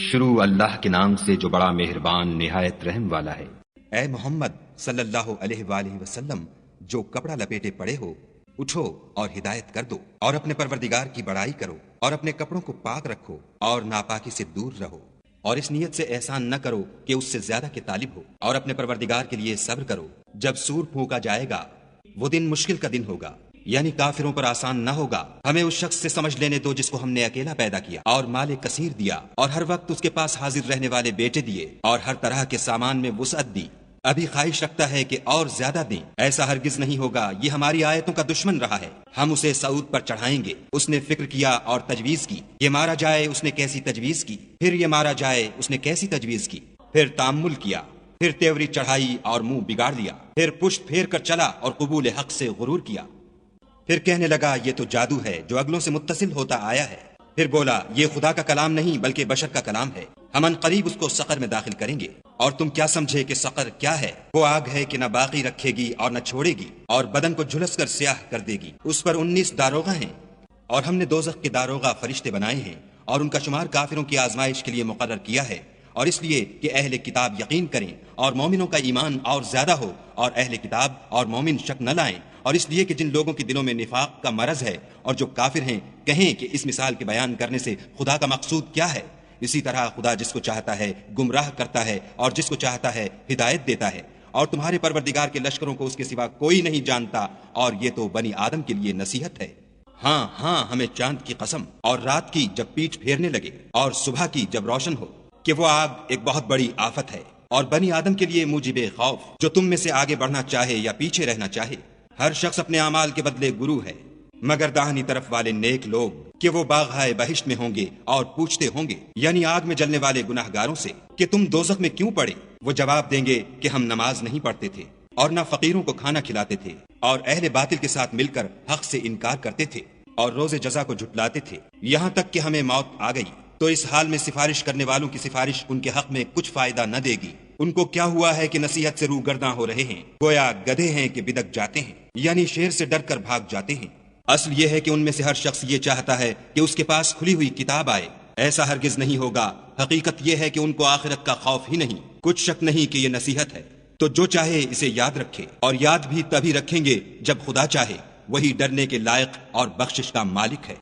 شروع اللہ کے نام سے جو بڑا مہربان نہایت رحم والا ہے۔ اے محمد صلی اللہ علیہ وآلہ وسلم، جو کپڑا لپیٹے پڑے ہو اٹھو اور ہدایت کر دو، اور اپنے پروردگار کی بڑائی کرو، اور اپنے کپڑوں کو پاک رکھو اور ناپاکی سے دور رہو، اور اس نیت سے احسان نہ کرو کہ اس سے زیادہ کے طالب ہو، اور اپنے پروردگار کے لیے صبر کرو۔ جب سور پھونکا جائے گا وہ دن مشکل کا دن ہوگا، یعنی کافروں پر آسان نہ ہوگا۔ ہمیں اس شخص سے سمجھ لینے دو جس کو ہم نے اکیلا پیدا کیا اور مال کثیر دیا، اور ہر وقت اس کے پاس حاضر رہنے والے بیٹے دیے، اور ہر طرح کے سامان میں وسعت دی۔ ابھی خواہش رکھتا ہے کہ اور زیادہ دیں، ایسا ہرگز نہیں ہوگا۔ یہ ہماری آیتوں کا دشمن رہا ہے، ہم اسے سعود پر چڑھائیں گے۔ اس نے فکر کیا اور تجویز کی، یہ مارا جائے، اس نے کیسی تجویز کی، پھر یہ مارا جائے، اس نے کیسی تجویز کی، پھر تامل کیا، پھر تیوری چڑھائی اور منہ بگاڑ لیا، پھر پشت پھیر کر چلا اور قبول حق سے غرور کیا، پھر کہنے لگا یہ تو جادو ہے جو اگلوں سے متصل ہوتا آیا ہے، پھر بولا یہ خدا کا کلام نہیں بلکہ بشر کا کلام ہے، ہم ان قریب اس کو سقر میں داخل کریں گے۔ اور تم کیا سمجھے کہ سقر کیا ہے؟ وہ آگ ہے کہ نہ باقی رکھے گی اور نہ چھوڑے گی، اور بدن کو جھلس کر سیاہ کر دے گی۔ اس پر 19 داروغہ ہیں، اور ہم نے دوزخ کے داروغہ فرشتے بنائے ہیں، اور ان کا شمار کافروں کی آزمائش کے لیے مقرر کیا ہے، اور اس لیے کہ اہل کتاب یقین کریں اور مومنوں کا ایمان اور زیادہ ہو، اور اہل کتاب اور مومن شک نہ لائیں، اور اس لیے کہ جن لوگوں کے دلوں میں نفاق کا مرض ہے اور جو کافر ہیں کہیں کہ اس مثال کے بیان کرنے سے خدا کا مقصود کیا ہے۔ اسی طرح خدا جس کو چاہتا ہے گمراہ کرتا ہے اور جس کو چاہتا ہے ہدایت دیتا ہے، اور تمہارے پروردگار کے لشکروں کو اس کے سوا کوئی نہیں جانتا، اور یہ تو بنی آدم کے لیے نصیحت ہے۔ ہاں ہاں، ہمیں چاند کی قسم، اور رات کی جب پیٹھ پھیرنے لگے، اور صبح کی جب روشن ہو، کہ وہ آگ ایک بہت بڑی آفت ہے، اور بنی آدم کے لیے موجب خوف، جو تم میں سے آگے بڑھنا چاہے یا پیچھے رہنا چاہے۔ ہر شخص اپنے اعمال کے بدلے گرو ہے، مگر داہنی طرف والے نیک لوگ کہ وہ باغہائے بہشت میں ہوں گے اور پوچھتے ہوں گے، یعنی آگ میں جلنے والے گناہ گاروں سے، کہ تم دوزخ میں کیوں پڑے؟ وہ جواب دیں گے کہ ہم نماز نہیں پڑھتے تھے، اور نہ فقیروں کو کھانا کھلاتے تھے، اور اہل باطل کے ساتھ مل کر حق سے انکار کرتے تھے، اور روز جزا کو جھٹلاتے تھے، یہاں تک کہ ہمیں موت آ گئی۔ تو اس حال میں سفارش کرنے والوں کی سفارش ان کے حق میں کچھ فائدہ نہ دے گی۔ ان کو کیا ہوا ہے کہ نصیحت سے روگرداں ہو رہے ہیں، گویا گدھے ہیں کہ بدک جاتے ہیں، یعنی شیر سے ڈر کر بھاگ جاتے ہیں۔ اصل یہ ہے کہ ان میں سے ہر شخص یہ چاہتا ہے کہ اس کے پاس کھلی ہوئی کتاب آئے، ایسا ہرگز نہیں ہوگا۔ حقیقت یہ ہے کہ ان کو آخرت کا خوف ہی نہیں، کچھ شک نہیں کہ یہ نصیحت ہے۔ تو جو چاہے اسے یاد رکھے، اور یاد بھی تبھی رکھیں گے جب خدا چاہے، وہی ڈرنے کے لائق اور بخشش کا مالک ہے۔